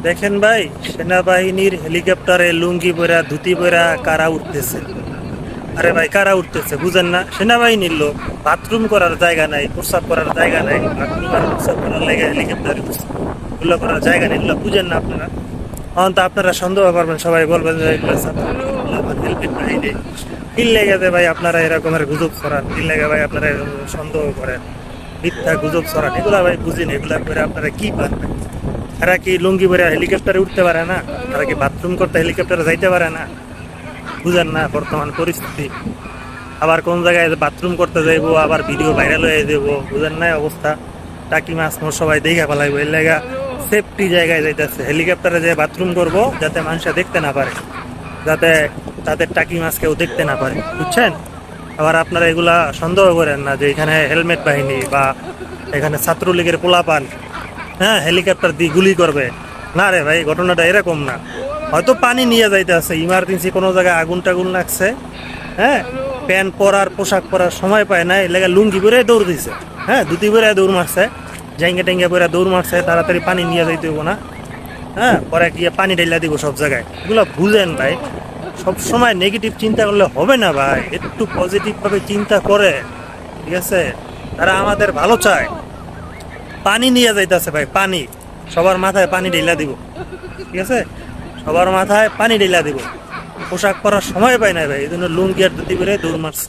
দেখেন ভাই, সেনাবাহিনীর হেলিকপ্টারে লুঙ্গি পরা ধুতি পরা কারা উঠতেছে। আরে ভাই, কারা উঠতেছে বুঝেন না? সেনাবাহিনীর লোক। বাথরুম করার জায়গা নাই, প্রস্রাব করার জায়গা নাই, বাথরুম আর প্রস্রাব করার লাগে হেলিকপ্টারে উঠছে। এগুলো করার জায়গা নেই, এগুলো বুঝেন না আপনারা? তখন তো আপনারা সন্দেহ করবেন, সবাই বলবেন যে এগুলো হেলমেট বাহিনী। কি লেগে ভাই আপনারা এরকমের গুজব ছড়ান? কি লেগে ভাই আপনারা এরকম সন্দেহ করেন, মিথ্যা গুজব ছড়ান? এগুলা ভাই বুঝিনি, এগুলা করে আপনারা কি পান? তারা কি লুঙ্গি পরে হেলিকপ্টারে উঠতে পারে না? তারা কি বাথরুম করতে হেলিকপ্টারে যাইতে পারে না? বুঝেন না বর্তমান পরিস্থিতি? আবার কোন জায়গায় বাথরুম করতে যাইবো, আবার ভিডিও ভাইরাল হয়ে যাবো, বুঝেন না অবস্থা? টাকি মাছ মোর সবাই দেখে ফেলাইবো, এর লাগা সেফটি জায়গায় যাইতেছে। হেলিকপ্টারে যে বাথরুম করব যাতে মানুষ দেখতে না পারে, যাতে তাদের টাকি মাছ কেউ দেখতে না পারে, বুঝছেন? আবার আপনারা এগুলা সন্দেহ করেন না যে এখানে হেলমেট বাহিনী বা এখানে ছাত্রলীগের পোলাপান হ্যাঁ হেলিকপ্টার দিয়ে গুলি করবে। না রে ভাই, ঘটনাটা এরকম না। হয়তো পানি নিয়ে যাইতে আছে, ইমার্জেন্সি কোনো জায়গায় আগুন টাগুন লাগছে, হ্যাঁ, প্যান্ট পরার পোশাক পরার সময় পায় না, এই লেগে লুঙ্গি পরে দৌড় দিছে, হ্যাঁ, ধুতি পরে দৌড় মারছে, জাইঙ্গা টেঙ্গা পরে দৌড় মারছে, তাড়াতাড়ি পানি নিয়ে যাইতে হবো না, হ্যাঁ, পরে গিয়ে পানি ঢেলা দিব সব জায়গায়। এগুলো বুঝেন ভাই, সব সময় নেগেটিভ চিন্তা করলে হবে না ভাই, একটু পজিটিভ ভাবে চিন্তা করে, ঠিক আছে? তারা আমাদের ভালো চায়। পানি নিয়ে যাইতেছে ভাই, পানি সবার মাথায় পানি ঢেলা দিব, ঠিক আছে? সবার মাথায় পানি ঢেলা দিব। পোশাক পরার সময় পাই না ভাই, এই জন্য লুঙ্গি আর ধুতি পরে দৌড় মারছে।